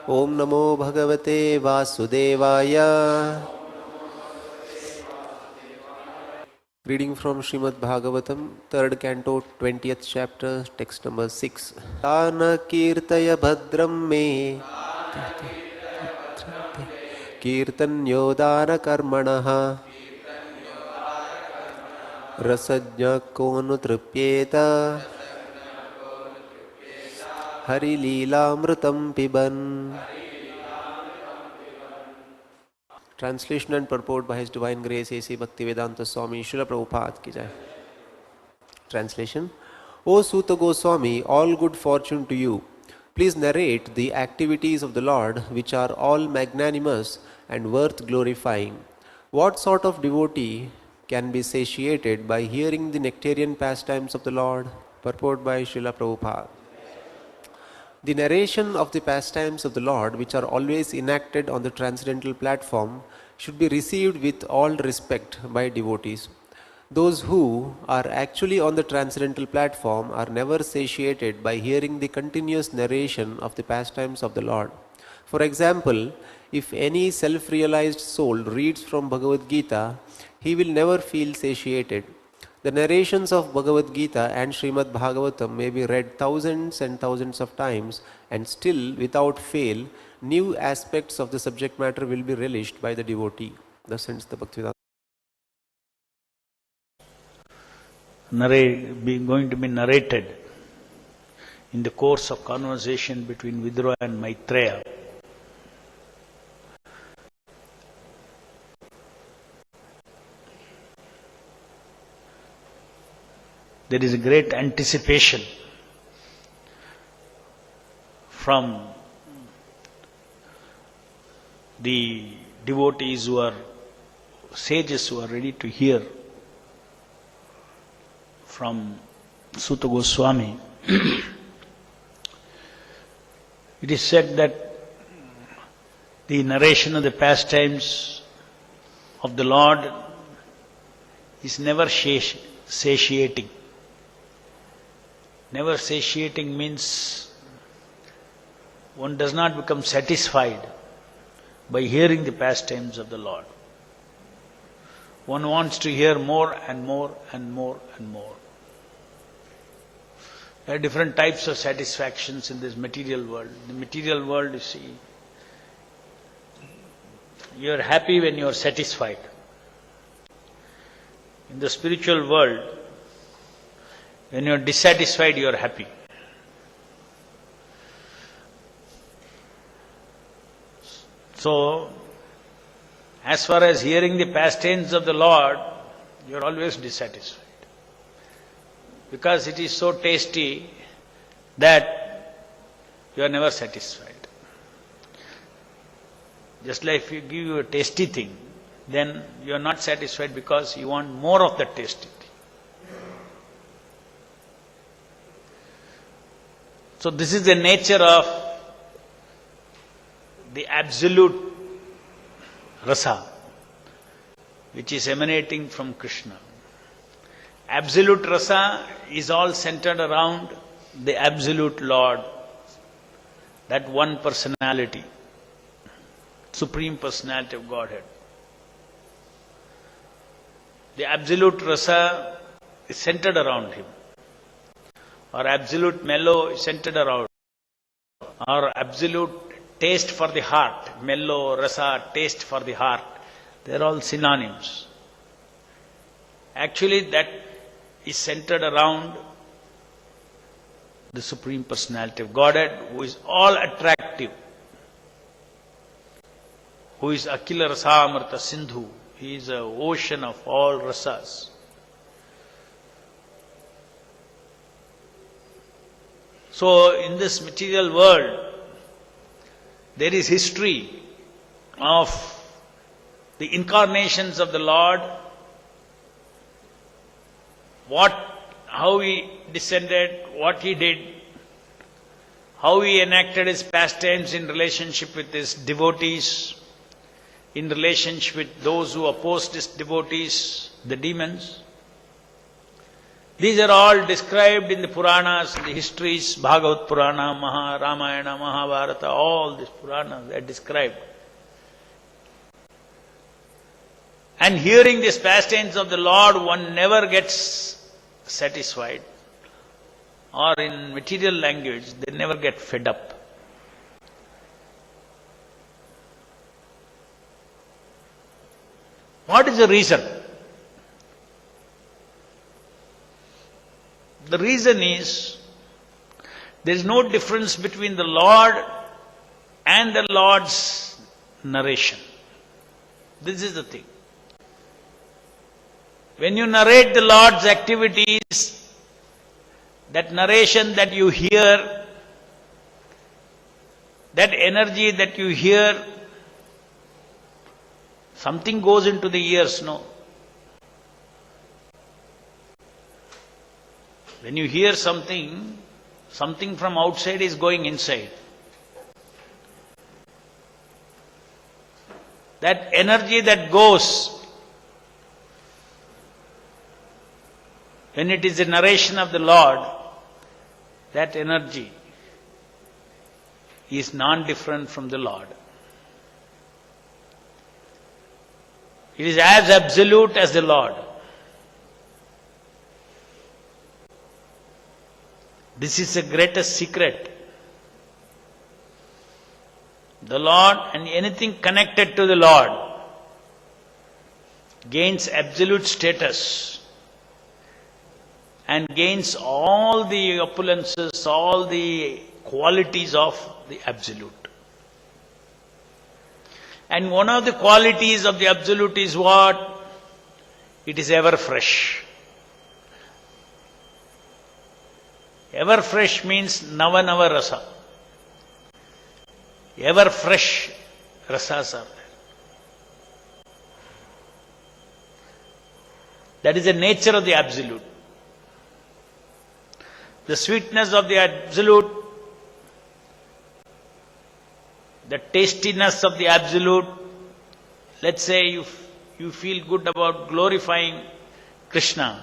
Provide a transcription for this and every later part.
Om Namo Bhagavate Vasudevaya. Reading from Srimad-Bhagavatam, 3rd Canto, 20th chapter, text number 6. Tana kirtaya bhadram me kirtanyodana karmanaha rasajna konu tripyeta hari leelamrutam piban. Translation and purport by His Divine Grace A.C. Bhaktivedanta Swami Srila Prabhupada ki jai. Translation. O Suta Goswami, all good fortune to you. Please narrate the activities of the Lord which are all magnanimous and worth glorifying. What sort of devotee can be satiated by hearing the nectarian pastimes of the Lord? Purport by Srila Prabhupada. The narration of the pastimes of the Lord, which are always enacted on the transcendental platform, should be received with all respect by devotees. Those who are actually on the transcendental platform are never satiated by hearing the continuous narration of the pastimes of the Lord. For example, if any self-realized soul reads from Bhagavad Gita, he will never feel satiated. The narrations of Bhagavad Gita and Srimad-Bhagavatam may be read thousands and thousands of times, and still, without fail, new aspects of the subject matter will be relished by the devotee. Thus ends the Bhaktivedanta. Going to be narrated in the course of conversation between Vidura and Maitreya. There is a great anticipation from the devotees who are sages, who are ready to hear from Suta Goswami. It is said that the narration of the pastimes of the Lord is never satiating. Never satiating means one does not become satisfied by hearing the pastimes of the Lord. One wants to hear more and more and more and more. There are different types of satisfactions in this material world. In the material world, you see, you are happy when you are satisfied. In the spiritual world, when you are dissatisfied, you are happy. So, as far as hearing the pastimes of the Lord, you are always dissatisfied. Because it is so tasty that you are never satisfied. Just like if you give you a tasty thing, then you are not satisfied because you want more of that tasty thing. So this is the nature of the absolute rasa, which is emanating from Krishna. Absolute rasa is all centered around the absolute Lord, that one personality, Supreme Personality of Godhead. The absolute rasa is centered around Him. Or absolute mellow is centered around, or absolute taste for the heart, mellow, rasa, taste for the heart, they are all synonyms. Actually, that is centered around the Supreme Personality of Godhead, who is all attractive, who is Akila Rasamrita Sindhu. He is an ocean of all rasas. So, in this material world, there is history of the incarnations of the Lord, how He descended, what He did, how He enacted His pastimes in relationship with His devotees, in relationship with those who opposed His devotees, the demons. These are all described in the Puranas, in the histories, Bhagavad Purana, Ramayana, Mahabharata, all these Puranas, they are described. And hearing these pastimes of the Lord, one never gets satisfied. Or in material language, they never get fed up. What is the reason? The reason is, there is no difference between the Lord and the Lord's narration. This is the thing. When you narrate the Lord's activities, that narration that you hear, that energy that you hear, something goes into the ears, no? When you hear something, something from outside is going inside. That energy that goes, when it is a narration of the Lord, that energy is non-different from the Lord. It is as absolute as the Lord. This is the greatest secret. The Lord and anything connected to the Lord gains absolute status and gains all the opulences, all the qualities of the Absolute. And one of the qualities of the Absolute is what? It is ever fresh. Ever fresh means Nava Nava Rasa. Ever fresh rasas are there. That is the nature of the Absolute. The sweetness of the Absolute, the tastiness of the Absolute. Let's say you feel good about glorifying Krishna.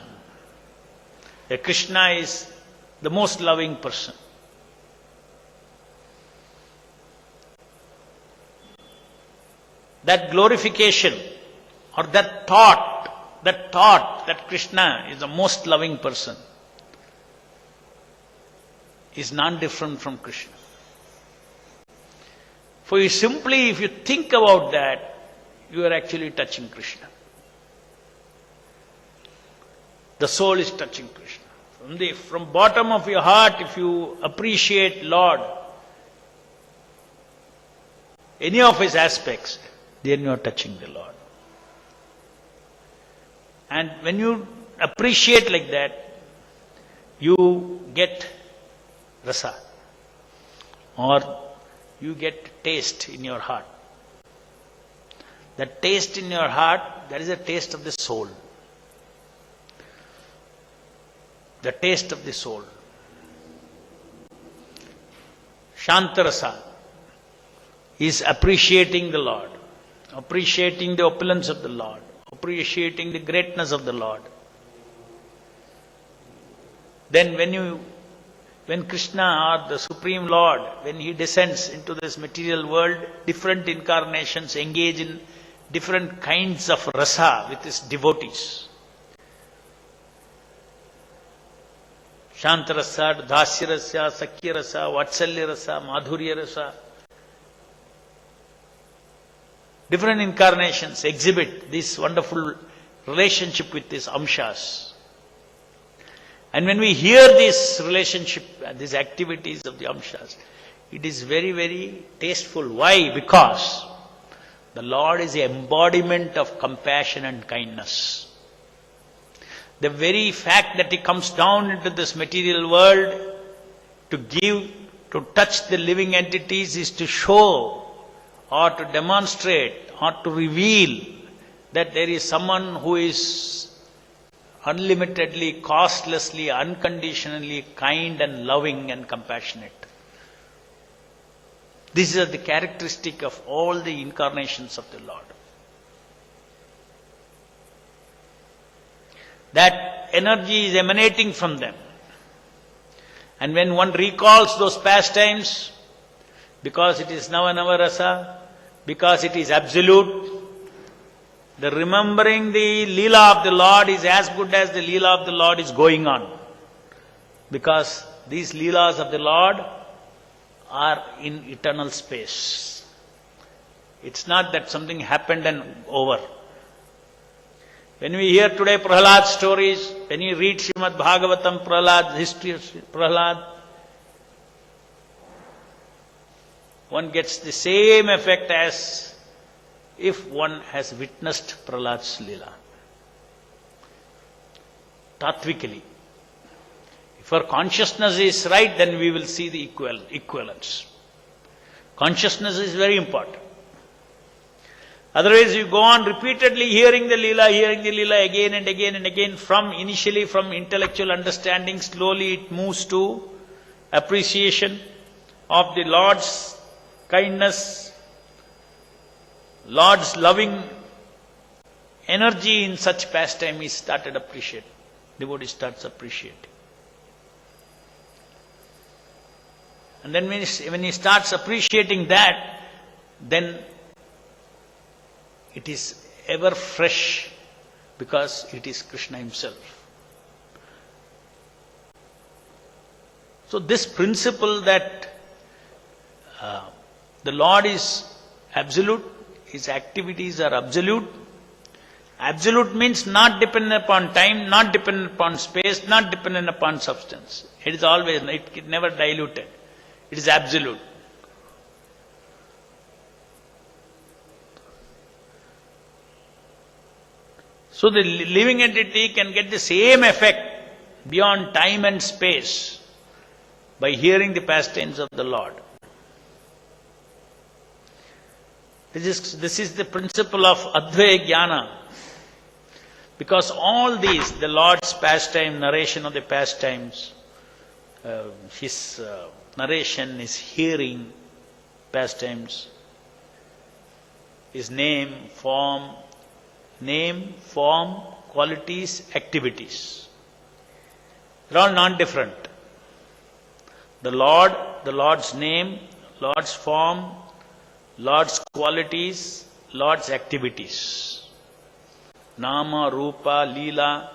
The Krishna is the most loving person. That glorification or that thought that Krishna is the most loving person is non-different from Krishna. For you simply, if you think about that, you are actually touching Krishna. The soul is touching Krishna. From bottom of your heart, if you appreciate Lord, any of His aspects, then you are touching the Lord. And when you appreciate like that, you get rasa, or you get taste in your heart. That taste in your heart, that is a taste of the soul. The taste of the soul. Shantarasa is appreciating the Lord, appreciating the opulence of the Lord, appreciating the greatness of the Lord. Then when Krishna or the Supreme Lord, when He descends into this material world, different incarnations engage in different kinds of rasa with His devotees. Shantarasa, Dasyarasa, Sakyarasa, Vatsalyarasa, Madhuryarasa. Different incarnations exhibit this wonderful relationship with these amshas. And when we hear this relationship, these activities of the amshas, it is very, very tasteful. Why? Because the Lord is the embodiment of compassion and kindness. The very fact that He comes down into this material world to touch the living entities is to show or to demonstrate or to reveal that there is someone who is unlimitedly, costlessly, unconditionally kind and loving and compassionate. This is the characteristic of all the incarnations of the Lord. That energy is emanating from them. And when one recalls those pastimes, because it is Nava Rasa, because it is absolute, the remembering the Leela of the Lord is as good as the Leela of the Lord is going on. Because these Leelas of the Lord are in eternal space. It's not that something happened and over. When we hear today Prahlad's stories, when you read Srimad-Bhagavatam, Prahlad's history of Prahlad, one gets the same effect as if one has witnessed Prahlad's Leela. Tatvikally. If our consciousness is right, then we will see the equivalence. Consciousness is very important. Otherwise, you go on repeatedly hearing the Leela again and again and again, initially from intellectual understanding, slowly it moves to appreciation of the Lord's kindness, Lord's loving energy in such pastime is started appreciating. Devotee starts appreciating. And then when he starts appreciating that, then it is ever fresh because it is Krishna himself. So this principle that the Lord is absolute, his activities are absolute. Absolute means not dependent upon time, not dependent upon space, not dependent upon substance. It is always, it never diluted. It is absolute. So the living entity can get the same effect beyond time and space by hearing the pastimes of the Lord. This is the principle of Advaya Jnana. Because all these, the Lord's pastime, narration of the pastimes, his narration, his hearing pastimes, his name, form, qualities, activities. They're all non-different. The Lord, the Lord's name, Lord's form, Lord's qualities, Lord's activities. Nama, Rupa, Leela,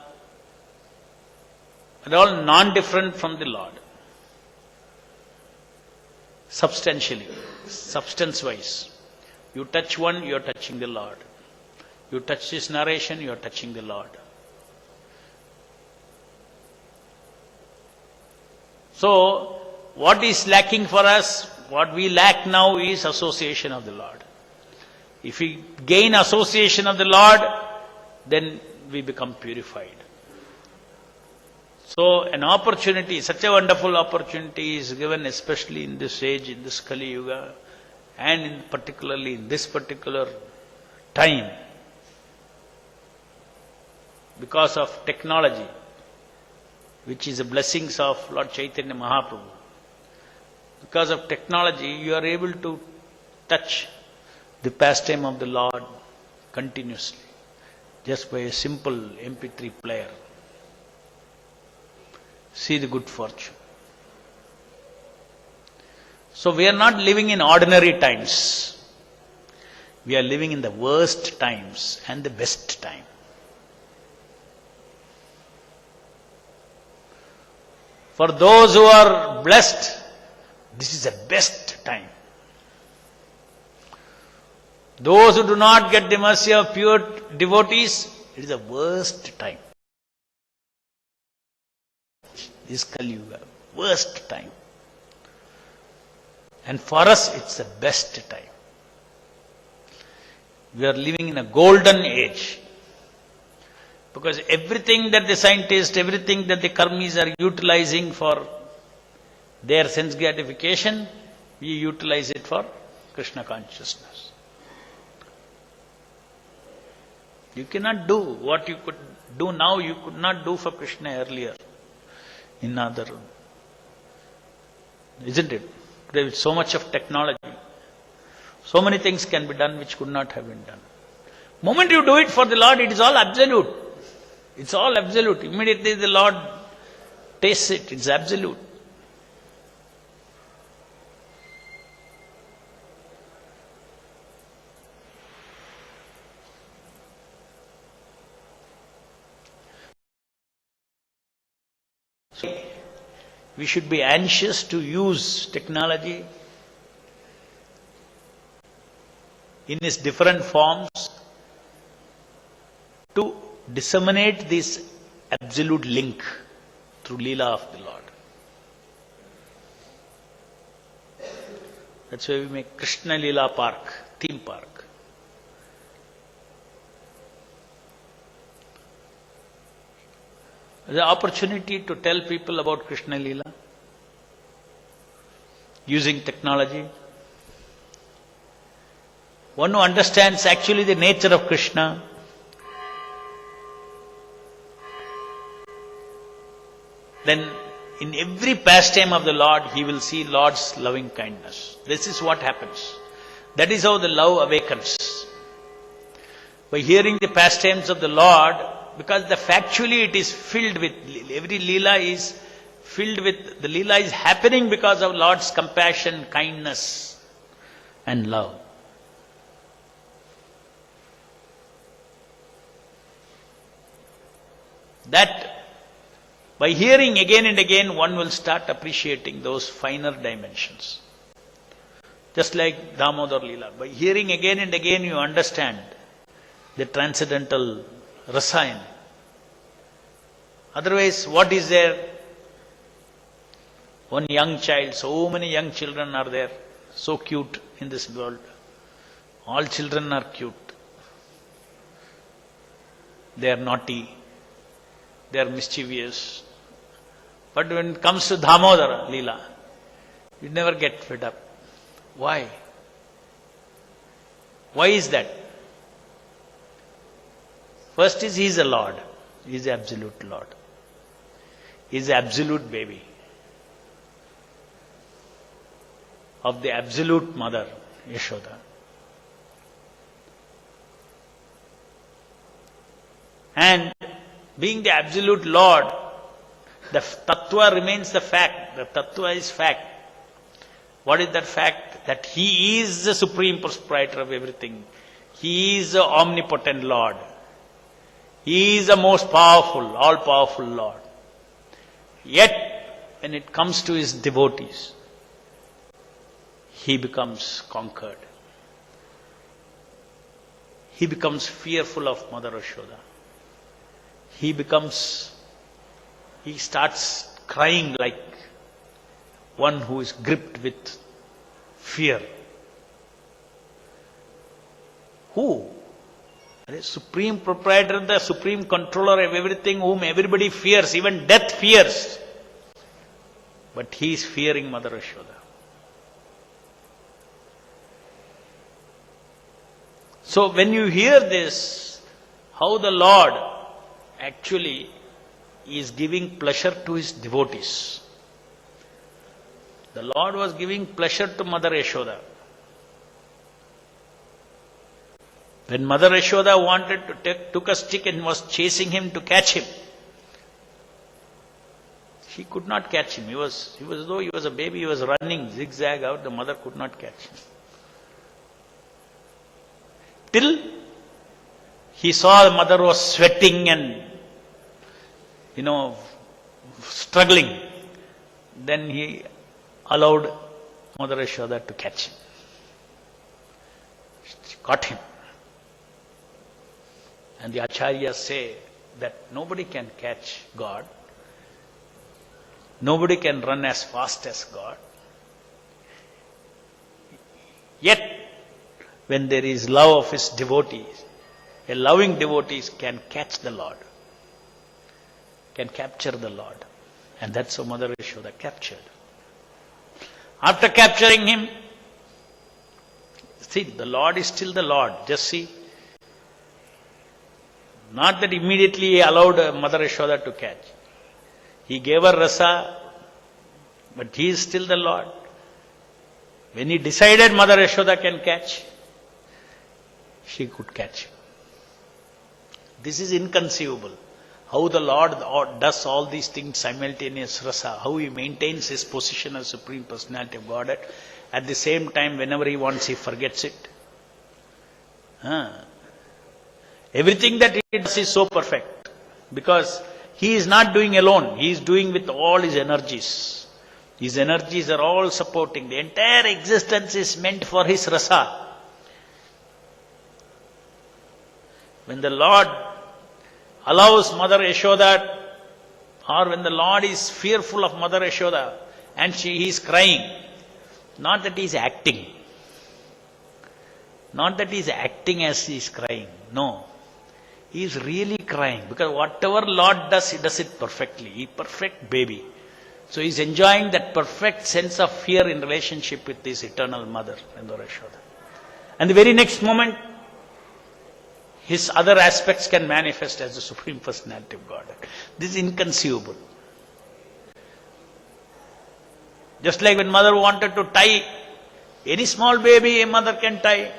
they're all non-different from the Lord. Substantially, substance-wise. You touch one, you are touching the Lord. You touch this narration, you are touching the Lord. So, what is lacking for us, what we lack now is association of the Lord. If we gain association of the Lord, then we become purified. So, an opportunity, such a wonderful opportunity is given especially in this age, in this Kali Yuga, and particularly in this particular time. Because of technology, which is the blessings of Lord Chaitanya Mahaprabhu. Because of technology, you are able to touch the pastime of the Lord continuously, just by a simple MP3 player. See the good fortune. So we are not living in ordinary times. We are living in the worst times and the best time. For those who are blessed, this is the best time. Those who do not get the mercy of pure devotees, it is the worst time. This Kali Yuga, worst time. And for us, it's the best time. We are living in a golden age. Because everything that the scientists, everything that the karmis are utilizing for their sense gratification, we utilize it for Krishna consciousness. You cannot do what you could do now, you could not do for Krishna earlier in other. Isn't it? There is so much of technology. So many things can be done which could not have been done. Moment you do it for the Lord, it is all absolute. It's all absolute. Immediately the Lord tastes it. It's absolute. We should be anxious to use technology in its different forms to disseminate this absolute link through Leela of the Lord. That's why we make Krishna Leela Park, theme park. The opportunity to tell people about Krishna Leela using technology. One who understands actually the nature of Krishna, then in every pastime of the Lord, he will see Lord's loving kindness. This is what happens. That is how the love awakens. By hearing the pastimes of the Lord, because factually it is filled with, every Leela is filled with, the Leela is happening because of Lord's compassion, kindness and love. That by hearing again and again, one will start appreciating those finer dimensions. Just like Damodar Leela. By hearing again and again, you understand the transcendental rasa in it. Otherwise, what is there? One young child, so many young children are there, so cute in this world. All children are cute. They are naughty. They are mischievous. But when it comes to Damodara Leela, you never get fed up. Why? Why is that? First is, he is a Lord. He is the absolute Lord. He is the absolute baby of the absolute mother, Yashoda. And being the absolute Lord, the tattva remains the fact. The tattva is fact. What is that fact? That he is the supreme proprietor of everything. He is the omnipotent Lord. He is the most powerful, all-powerful Lord. Yet, when it comes to his devotees, he becomes conquered. He becomes fearful of Mother Yashoda. He starts crying like one who is gripped with fear. Who? The supreme proprietor, the supreme controller of everything, whom everybody fears, even death fears. But he is fearing Mother Yashoda. So when you hear this, how the Lord actually is giving pleasure to his devotees. The Lord was giving pleasure to Mother Yashoda. When Mother Yashoda took a stick and was chasing him to catch him, she could not catch him. He was though he was a baby, he was running zigzag out, the mother could not catch him. Till he saw the mother was sweating and, struggling. Then he allowed Mother Yashoda to catch him. She caught him. And the acharyas say that nobody can catch God. Nobody can run as fast as God. Yet, when there is love of his devotees, a loving devotee can catch the Lord, can capture the Lord. And that's how Mother Yashoda captured. After capturing him, see, the Lord is still the Lord. Just see. Not that immediately he allowed Mother Yashoda to catch. He gave her rasa, but he is still the Lord. When he decided Mother Yashoda can catch, she could catch him. This is inconceivable. how the Lord does all these things simultaneous rasa, how he maintains his position as Supreme Personality of Godhead. At the same time, whenever he wants, he forgets it. Everything that he does is so perfect, because he is not doing alone, he is doing with all his energies. His energies are all supporting. The entire existence is meant for his rasa. When the Lord allows Mother Yashoda, or when the Lord is fearful of Mother Yashoda and he is crying, not that he is acting. Not that he is acting as he is crying. No. He is really crying, because whatever Lord does, he does it perfectly. He is perfect baby. So he is enjoying that perfect sense of fear in relationship with his eternal mother, Mother Yashoda. And the very next moment, his other aspects can manifest as the Supreme Personality of Godhead. This is inconceivable. Just like when mother wanted to tie any small baby, a mother can tie.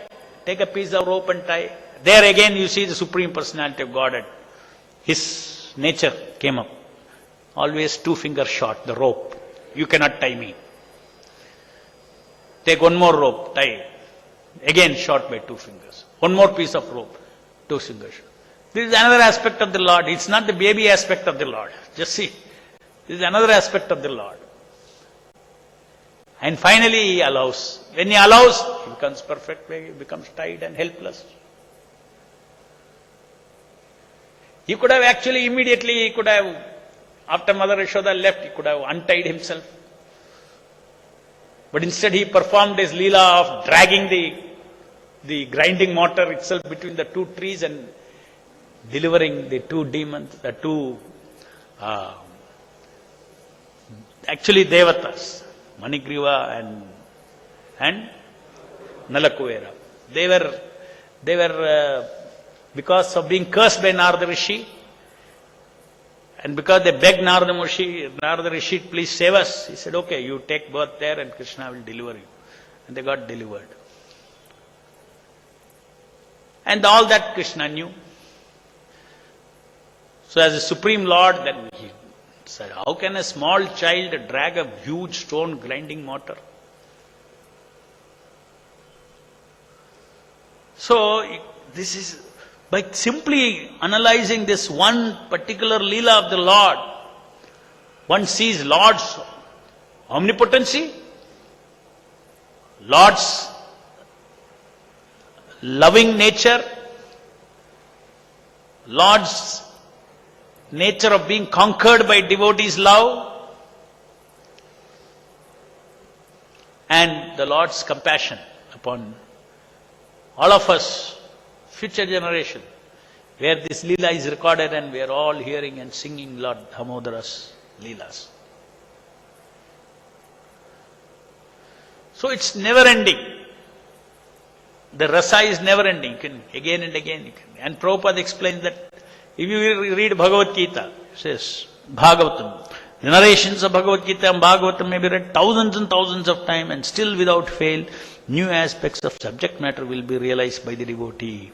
Take a piece of rope and tie. There again you see the Supreme Personality of Godhead. His nature came up. Always 2 fingers short, the rope. You cannot tie me. Take one more rope, tie. Again short by 2 fingers. One more piece of rope, 2 fingers. This is another aspect of the Lord. It's not the baby aspect of the Lord. Just see. This is another aspect of the Lord. And finally he allows. When he allows, he becomes perfect, he becomes tied and helpless. He could have actually immediately, he could have, after Mother Yashoda left, he could have untied himself. But instead he performed his leela of dragging the grinding mortar itself between the 2 trees and delivering the 2 demons, the 2 actually devatas, Manigriva and Nalakuvera. They were because of being cursed by Narada Rishi, and because they begged Narada Rishi, please save us. He said, okay, you take birth there and Krishna will deliver you. And they got delivered. And all that Krishna knew. So as a Supreme Lord, then he said, how can a small child drag a huge stone grinding mortar? So this is, by simply analyzing this one particular leela of the Lord, one sees Lord's omnipotency, Lord's loving nature, Lord's nature of being conquered by devotees' love, and the Lord's compassion upon all of us, future generation, where this leela is recorded and we are all hearing and singing Lord Damodara's leelas. So it's never ending. The rasa is never ending. You can again and again. And Prabhupada explains that if you read Bhagavad Gita, it says Bhagavatam, the narrations of Bhagavad Gita and Bhagavatam may be read thousands and thousands of times, and still without fail, new aspects of subject matter will be realized by the devotee.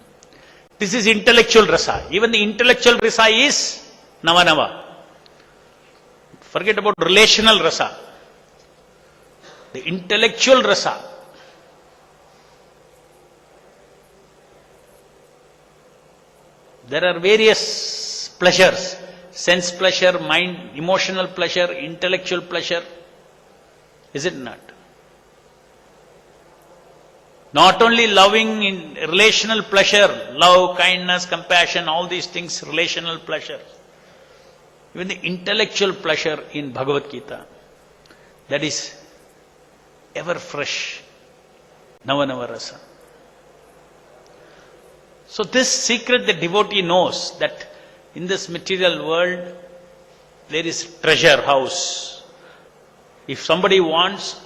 This is intellectual rasa. Even the intellectual rasa is Nava. Forget about relational rasa. The intellectual rasa. There are various pleasures. Sense pleasure, mind, emotional pleasure, intellectual pleasure. Is it not? Not only loving in relational pleasure, love, kindness, compassion, all these things, relational pleasure. Even the intellectual pleasure in Bhagavad Gita, that is ever fresh, Nava rasa. So this secret the devotee knows, that in this material world, there is treasure house. If somebody wants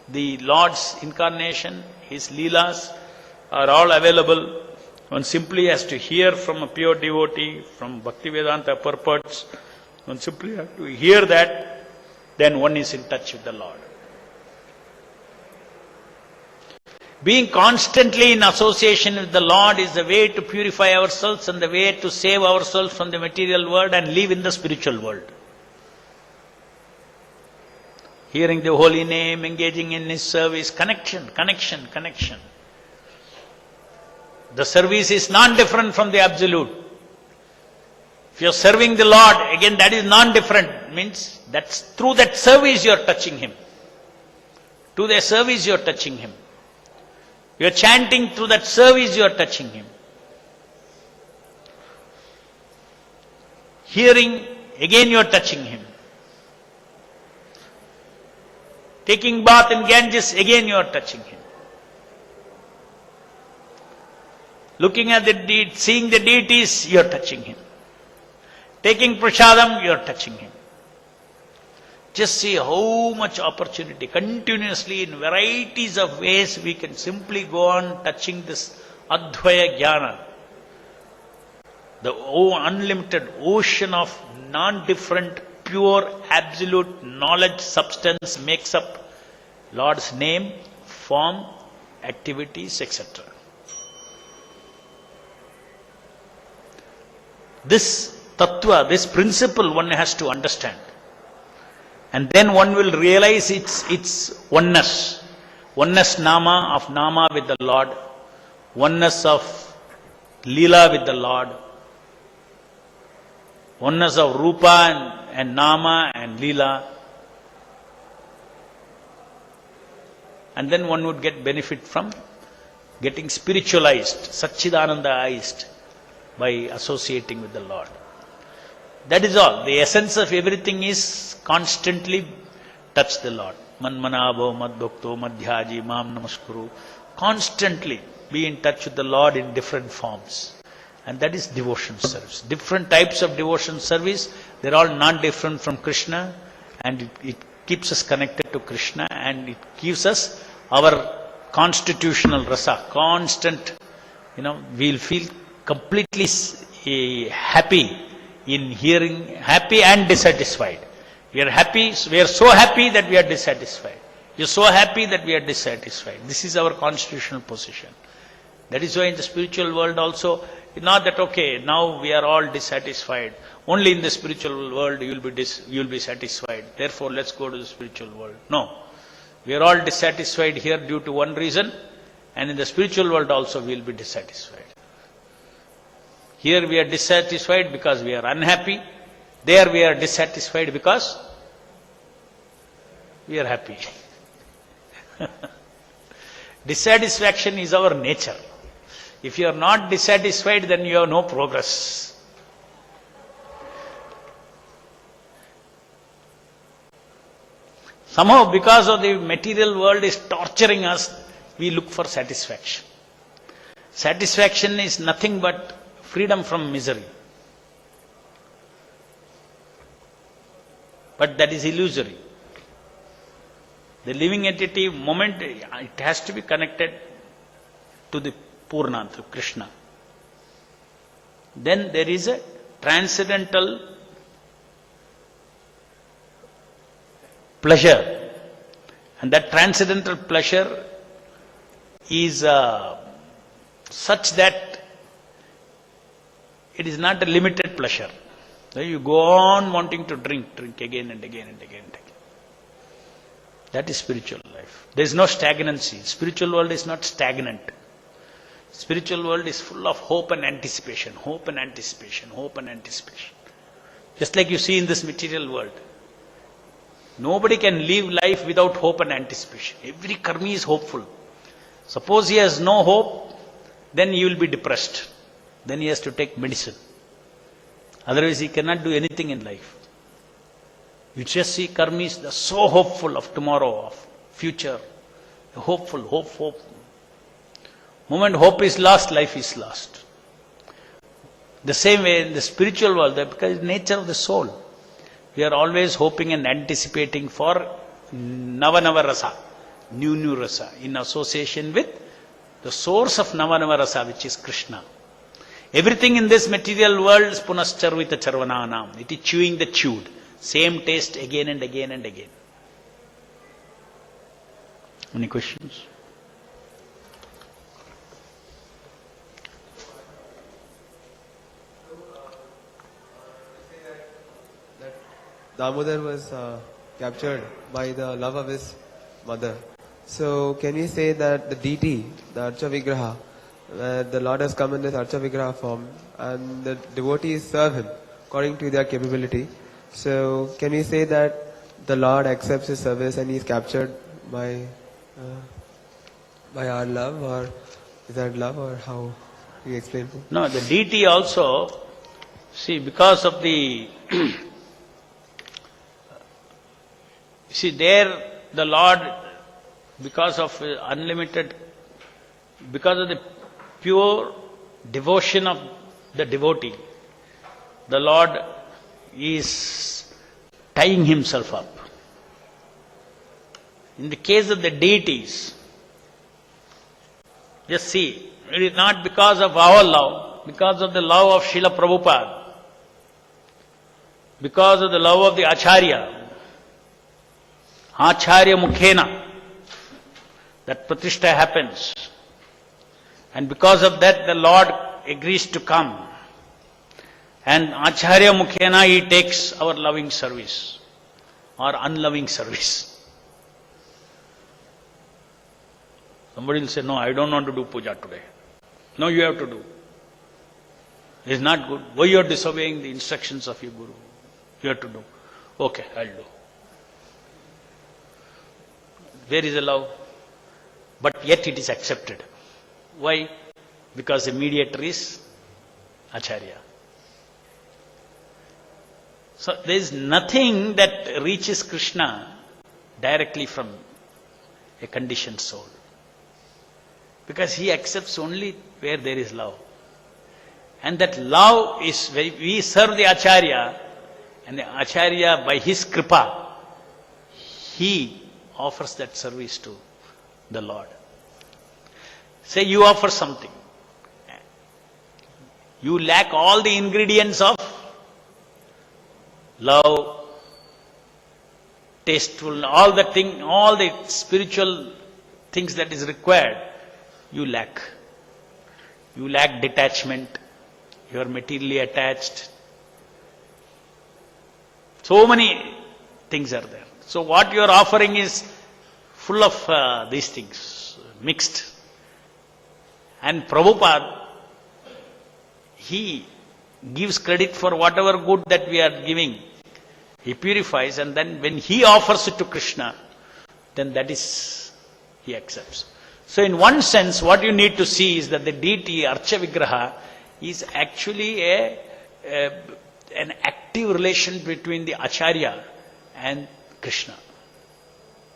the Lord's incarnation, His leelas are all available. One simply has to hear from a pure devotee, from Bhaktivedanta purports. One simply has to hear that, then one is in touch with the Lord. Being constantly in association with the Lord is the way to purify ourselves and the way to save ourselves from the material world and live in the spiritual world. Hearing the holy name, engaging in His service, connection. The service is non-different from the absolute. If you are serving the Lord, again that is non-different. Means that's through that service you are touching Him. To the service you are touching Him. You are chanting, through that service you are touching Him. Hearing, again you are touching Him. Taking bath in Ganges, again you are touching Him. Looking at the seeing the deities, you are touching Him. Taking prasadam, you are touching Him. Just see how much opportunity, continuously in varieties of ways we can simply go on touching this Advaya Jnana. The unlimited ocean of non-different, pure, absolute knowledge substance makes up Lord's name, form, activities, etc. This tattva, this principle one has to understand. And then one will realize its oneness. Oneness nama of nama with the Lord. Oneness of lila with the Lord. Oneness of rupa and nama and lila. And then one would get benefit from getting spiritualized, Satchidanandaized by associating with the Lord. That is all. The essence of everything is constantly touch the Lord. Manmanabho, madbhakto, madhyaji, mam namaskuru. Constantly be in touch with the Lord in different forms. And that is devotion service. Different types of devotion service, they're all non-different from Krishna, and it keeps us connected to Krishna, and it gives us our constitutional rasa, constant, we'll feel completely happy in hearing, happy and dissatisfied. We are happy, we are so happy that we are dissatisfied. We are so happy that we are dissatisfied. This is our constitutional position. That is why in the spiritual world also, not that, okay, now we are all dissatisfied. Only in the spiritual world you will be satisfied. Therefore, let's go to the spiritual world. No. We are all dissatisfied here due to one reason, and in the spiritual world also we will be dissatisfied. Here we are dissatisfied because we are unhappy. There we are dissatisfied because we are happy. Dissatisfaction is our nature. If you are not dissatisfied, then you have no progress. Somehow, because of the material world is torturing us, we look for satisfaction. Satisfaction is nothing but freedom from misery. But that is illusory. The living entity moment, it has to be connected to the Purna, to Krishna. Then there is a transcendental pleasure. And that transcendental pleasure is such that it is not a limited pleasure. You go on wanting to drink again and again and again and again. That is spiritual life. There is no stagnancy. Spiritual world is not stagnant. Spiritual world is full of hope and anticipation, hope and anticipation, hope and anticipation. Just like you see in this material world. Nobody can live life without hope and anticipation. Every karmi is hopeful. Suppose he has no hope, then he will be depressed. Then he has to take medicine. Otherwise he cannot do anything in life. You just see karmis, they are so hopeful of tomorrow, of future. Hopeful, hope. Moment hope is lost, life is lost. The same way in the spiritual world, because it's nature of the soul. We are always hoping and anticipating for Nava Rasa, new Rasa, in association with the source of Nava Rasa, which is Krishna. Everything in this material world is punascharvita charvananam. It is chewing the chewed. Same taste again and again and again. Any questions? Damodar was captured by the love of his mother. So can we say that the deity, the Archa Vigraha, the Lord has come in this Archa Vigraha form and the devotees serve him according to their capability. So can we say that the Lord accepts his service and he is captured by our love, or is that love, or how do you explain it? No, the deity also, see, because of the see, there the Lord, because of unlimited, because of the pure devotion of the devotee, the Lord is tying himself up. In the case of the deities, just see, it is not because of our love, because of the love of Srila Prabhupada, because of the love of the Acharya, Acharya Mukhena, that pratishtha happens. And because of that, the Lord agrees to come. And Acharya Mukhena, he takes our loving service or unloving service. Somebody will say, no, I don't want to do puja today. No, you have to do. It is not good. Why you are disobeying the instructions of your Guru? You have to do. Okay, I'll do. Where is the love? But yet it is accepted. Why? Because the mediator is Acharya. So there is nothing that reaches Krishna directly from a conditioned soul. Because he accepts only where there is love. And that love is, we serve the Acharya, and the Acharya, by his kripa, he offers that service to the Lord. Say you offer something. You lack all the ingredients of love, tasteful, all the spiritual things that is required, you lack. You lack detachment. You are materially attached. So many things are there. So what you are offering is full of these things, mixed. And Prabhupada, he gives credit for whatever good that we are giving. He purifies, and then when he offers it to Krishna, then that is, he accepts. So in one sense, what you need to see is that the deity, Archa Vigraha, is actually an active relation between the Acharya and Krishna.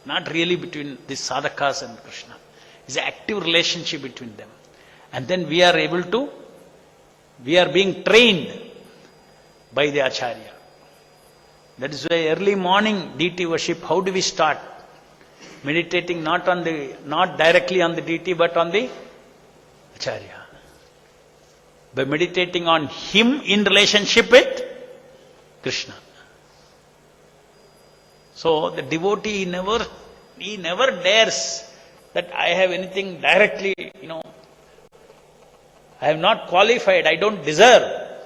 Not really between the sadhakas and Krishna. It's an active relationship between them. And then we are being trained by the Acharya. That is why early morning deity worship, how do we start? Meditating not directly on the deity, but on the Acharya. By meditating on him in relationship with Krishna. So the devotee, he never dares that I have anything directly, I have not qualified, I don't deserve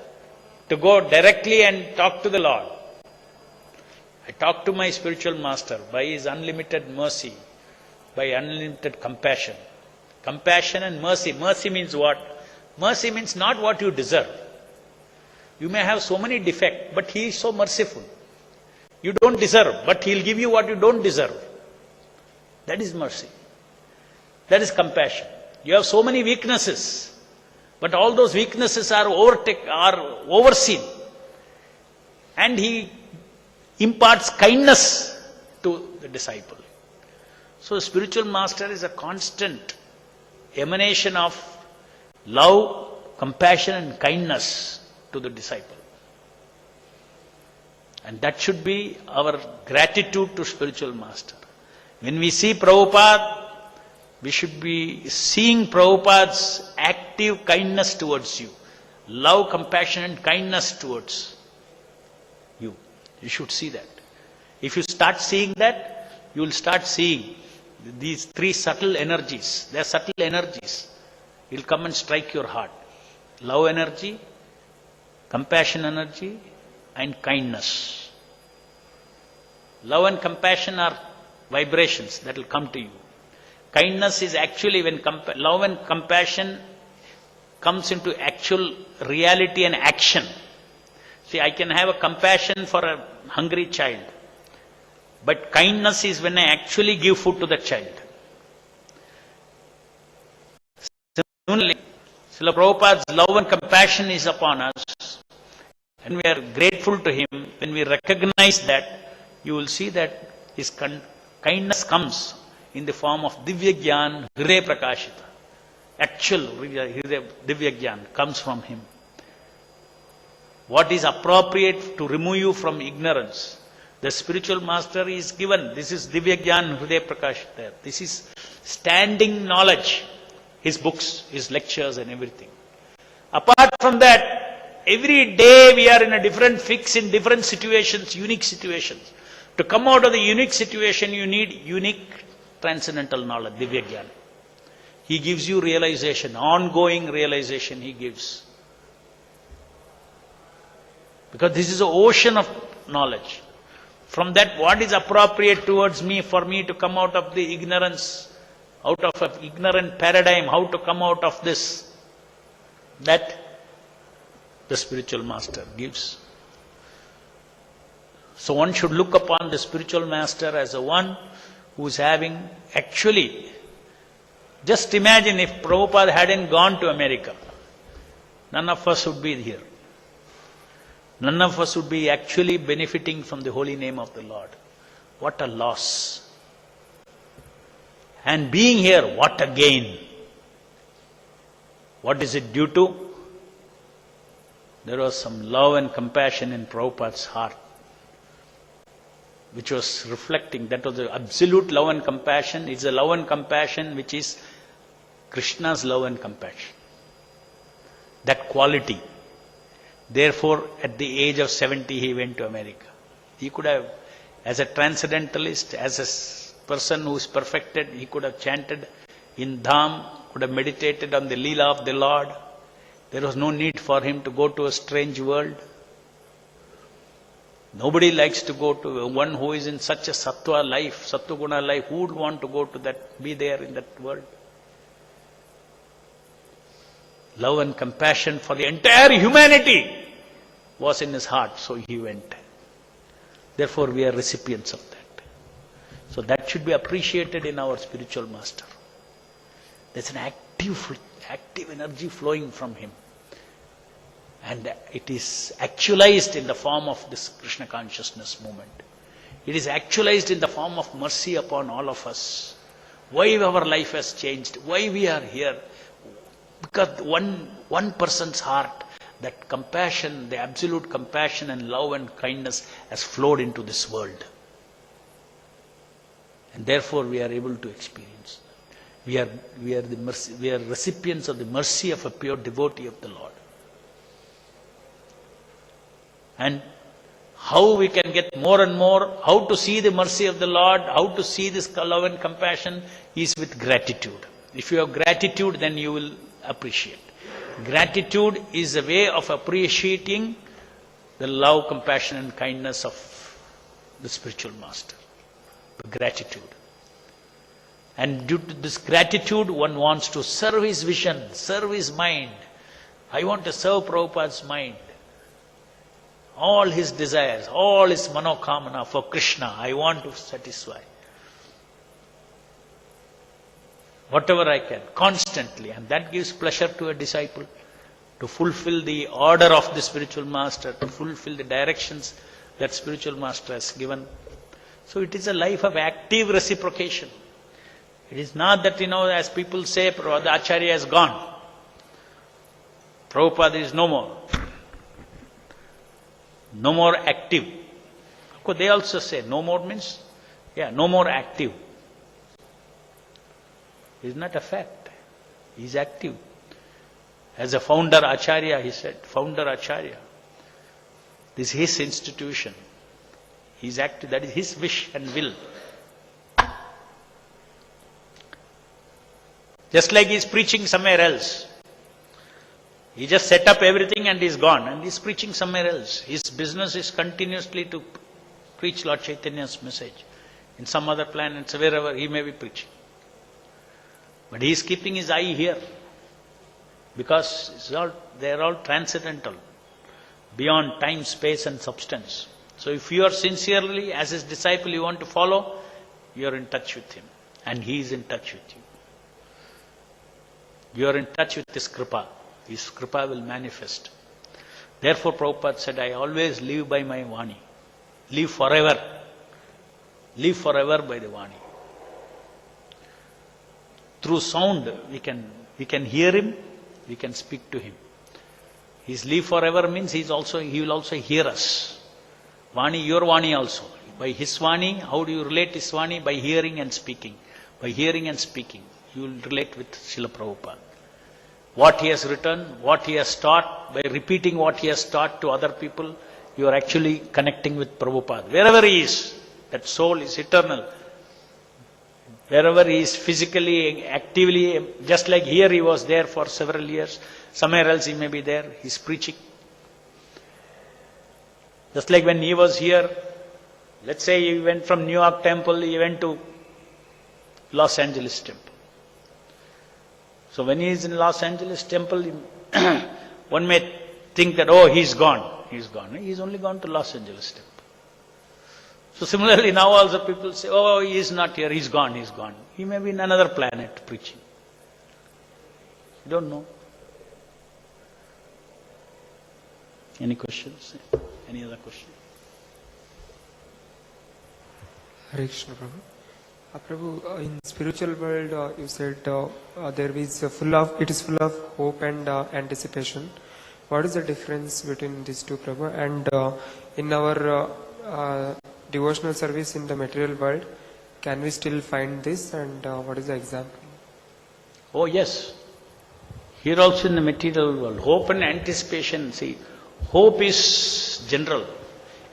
to go directly and talk to the Lord. I talk to my spiritual master by his unlimited mercy, by unlimited compassion. Compassion and mercy. Mercy means what? Mercy means not what you deserve. You may have so many defects, but he is so merciful. You don't deserve, but he'll give you what you don't deserve. That is mercy. That is compassion. You have so many weaknesses, but all those weaknesses are overseen. And he imparts kindness to the disciple. So the spiritual master is a constant emanation of love, compassion and kindness to the disciple. And that should be our gratitude to spiritual master. When we see Prabhupada, we should be seeing Prabhupada's active kindness towards you. Love, compassion and kindness towards you. You should see that. If you start seeing that, you will start seeing these three subtle energies. They are subtle energies. It will come and strike your heart. Love energy, compassion energy and kindness. Love and compassion are vibrations that will come to you. Kindness is actually when love and compassion comes into actual reality and action. See, I can have a compassion for a hungry child, but kindness is when I actually give food to the child. Similarly, Srila Prabhupada's love and compassion is upon us, and we are grateful to him. When we recognize that, you will see that his kindness comes in the form of Divya Gyan, Hriday Prakashita. Actual Divya Gyan comes from him. What is appropriate to remove you from ignorance, the spiritual master is given. This is Divya Gyan, Hriday Prakashita. This is standing knowledge. His books, his lectures and everything. Apart from that, every day we are in a different fix, in different situations, unique situations. To come out of the unique situation, you need unique transcendental knowledge, Divya Gyan. He gives you realization, ongoing realization he gives. Because this is an ocean of knowledge. From that, what is appropriate towards me, for me to come out of the ignorance, out of an ignorant paradigm, how to come out of this, that the spiritual master gives. So one should look upon the spiritual master as a one who is having actually, just imagine if Prabhupada hadn't gone to America, none of us would be here. None of us would be actually benefiting from the holy name of the Lord. What a loss. And being here, what a gain. What is it due to? There was some love and compassion in Prabhupada's heart, which was reflecting. That was the absolute love and compassion. It's a love and compassion which is Krishna's love and compassion. That quality. Therefore, at the age of 70, he went to America. He could have, as a transcendentalist, as a person who is perfected, he could have chanted in Dham, could have meditated on the Leela of the Lord. There was no need for him to go to a strange world. Nobody likes to go to one who is in such a sattva life, sattva-guna life. Who would want to go to that, be there in that world? Love and compassion for the entire humanity was in his heart, so he went. Therefore, we are recipients of that. So that should be appreciated in our spiritual master. There's an active energy flowing from him. And it is actualized in the form of this Krishna consciousness movement. It is actualized in the form of mercy upon all of us. Why our life has changed, why we are here. Because one person's heart, that compassion, the absolute compassion and love and kindness has flowed into this world. And therefore we are able to experience. We are recipients of the mercy of a pure devotee of the Lord. And how we can get more and more, how to see the mercy of the Lord, how to see this love and compassion is with gratitude. If you have gratitude, then you will appreciate. Gratitude is a way of appreciating the love, compassion and kindness of the spiritual master. Gratitude. And due to this gratitude, one wants to serve his vision, serve his mind. I want to serve Prabhupada's mind. All his desires, all his manokamana for Krishna, I want to satisfy. Whatever I can, constantly. And that gives pleasure to a disciple, to fulfill the order of the spiritual master, to fulfill the directions that spiritual master has given. So it is a life of active reciprocation. It is not that, as people say, the Acharya has gone. Prabhupada is no more. No more active. Of course, they also say no more means, no more active. It's not a fact. He is active. As a founder Acharya, he said, founder Acharya. This is his institution. He is active. That is his wish and will. Just like he is preaching somewhere else. He just set up everything and he is gone. And he is preaching somewhere else. His business is continuously to preach Lord Chaitanya's message. In some other planets, wherever he may be preaching. But he is keeping his eye here. Because they are all transcendental. Beyond time, space and substance. So if you are sincerely, as his disciple, you want to follow, you are in touch with him. And he is in touch with you. You are in touch with his kripa. His kripa will manifest. Therefore Prabhupada said, I always live by my Vani. Live forever. Live forever by the Vani. Through sound, we can hear him, we can speak to him. His live forever means he will also hear us. Vani, your Vani also. By his Vani, how do you relate his Vani? By hearing and speaking. By hearing and speaking, you will relate with Srila Prabhupada. What he has written, what he has taught, by repeating what he has taught to other people, you are actually connecting with Prabhupada. Wherever he is, that soul is eternal. Wherever he is physically, actively, just like here he was there for several years, somewhere else he may be there, he is preaching. Just like when he was here, let's say he went from New York temple, he went to Los Angeles temple. So when he is in Los Angeles temple, one may think that, oh, he's gone. He's gone. He's only gone to Los Angeles temple. So similarly, now also people say, oh, he is not here, he's gone, he's gone. He may be in another planet preaching. You don't know. Any questions? Any other question? Hare Krishna, Prabhu. Prabhu, in spiritual world, you said it is full of hope and anticipation. What is the difference between these two, Prabhu? And in our devotional service in the material world, can we still find this? And what is the example? Oh yes. Here also in the material world, hope and anticipation. See, hope is general.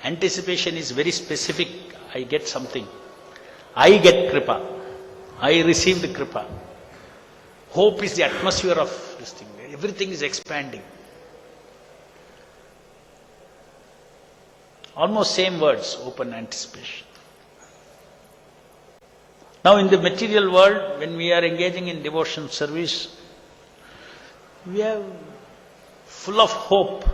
Anticipation is very specific. I get something. I get kripa. I receive the kripa. Hope is the atmosphere of this thing. Everything is expanding. Almost same words, hope and anticipation. Now in the material world, when we are engaging in devotion service, we are full of hope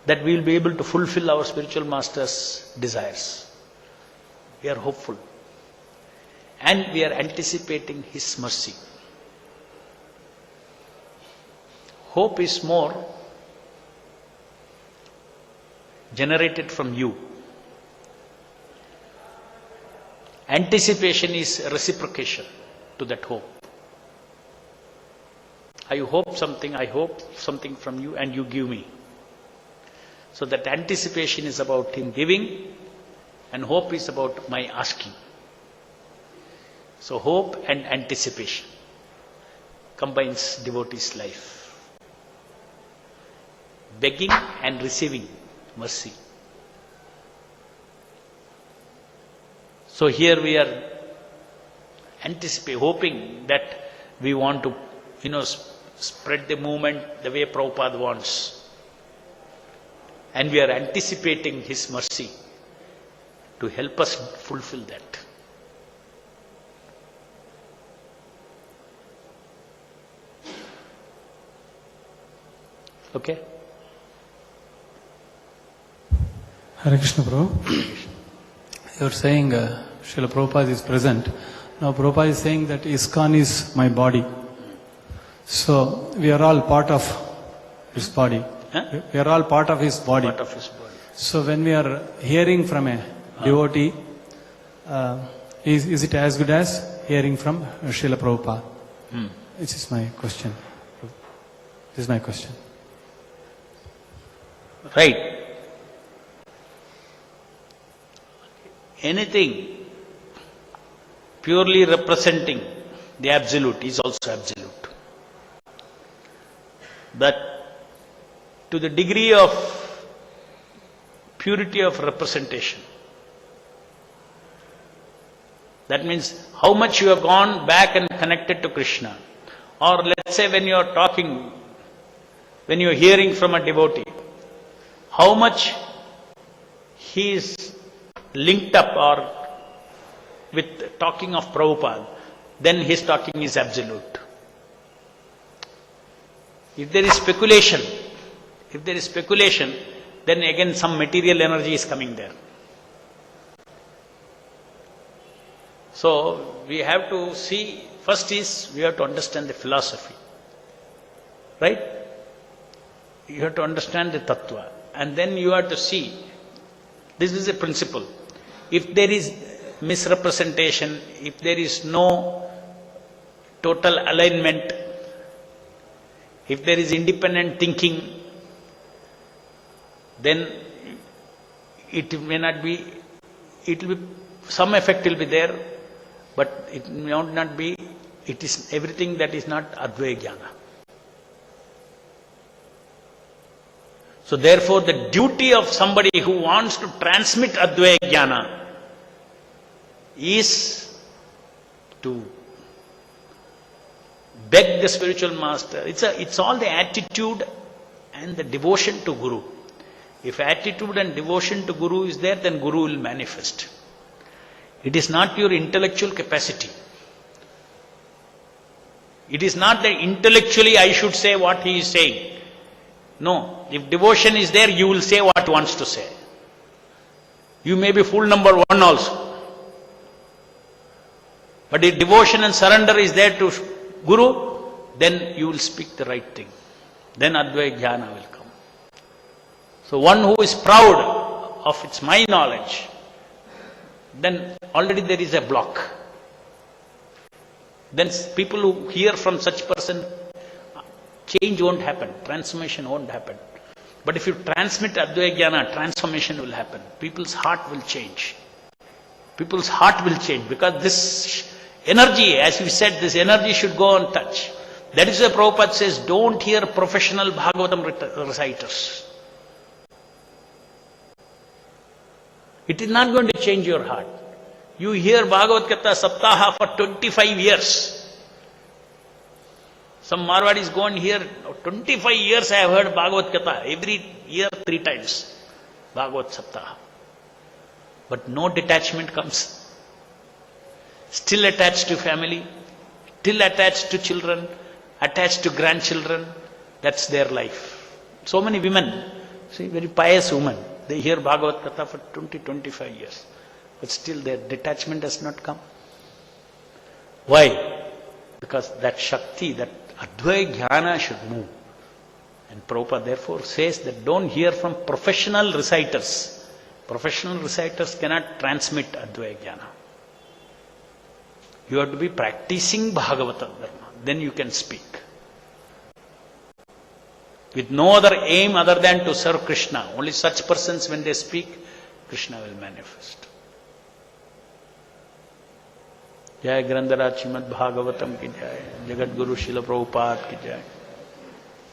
that we will be able to fulfill our spiritual master's desires. We are hopeful. And we are anticipating his mercy. Hope is more generated from you. Anticipation is reciprocation to that hope. I hope something from you and you give me. So that anticipation is about him giving and hope is about my asking. So hope and anticipation combines devotee's life. Begging and receiving mercy. So here we are hoping that we want to, spread the movement the way Prabhupada wants. And we are anticipating his mercy to help us fulfill that. Okay? Hare Krishna, Prabhu. You are saying Srila Prabhupada is present. Now Prabhupada is saying that ISKCON is my body. So we are all part of his body. Huh? We are all part of his body. Part of his body. So when we are hearing from a devotee, is it as good as hearing from Srila Prabhupada? This is my question. This is my question. Right. Anything purely representing the absolute is also absolute. But to the degree of purity of representation, that means how much you have gone back and connected to Krishna. Or let's say when you are talking, when you are hearing from a devotee, how much he is linked up or with talking of Prabhupada, then his talking is absolute. If there is speculation, then again some material energy is coming there. So we have to see, first is we have to understand the philosophy, right? You have to understand the tattva, and then you have to see, this is a principle. If there is misrepresentation, if there is no total alignment, if there is independent thinking, then it may not be, it will be, some effect will be there, but it may not be, it is everything that is not Advaya Jnana. So therefore the duty of somebody who wants to transmit Advaya Jnana is to beg the spiritual master. It's all the attitude and the devotion to Guru. If attitude and devotion to Guru is there, then Guru will manifest. It is not your intellectual capacity. It is not that intellectually I should say what he is saying. No, if devotion is there, you will say what he wants to say. You may be full number one also. But if devotion and surrender is there to Guru, then you will speak the right thing. Then Advaya Jnana will come. So one who is proud of it's my knowledge, then already there is a block. Then people who hear from such person, change won't happen, transformation won't happen. But if you transmit Advaya Jnana, transformation will happen. People's heart will change. People's heart will change because this energy, as we said, this energy should go on touch. That is why Prabhupada says, don't hear professional Bhagavatam reciters. It is not going to change your heart. You hear Bhagavad Gita Saptaha for 25 years. Some Marwadis go and hear, 25 years I have heard Bhagavad Gita, every year 3 times, Bhagavad Saptaha. But no detachment comes. Still attached to family, still attached to children, attached to grandchildren. That's their life. So many women, see, very pious women, they hear Bhagavad Gita for 20-25 years. But still their detachment does not come. Why? Because that Shakti, that Advaya Jnana should move. And Prabhupada therefore says that don't hear from professional reciters. Professional reciters cannot transmit Advaya Jnana. You have to be practicing Bhagavata Dharma. Then you can speak. With no other aim other than to serve Krishna. Only such persons, when they speak, Krishna will manifest. Jai Grandhara Srimad-Bhagavatam ki jai. Jagat Guru Srila Prabhupada ki jai.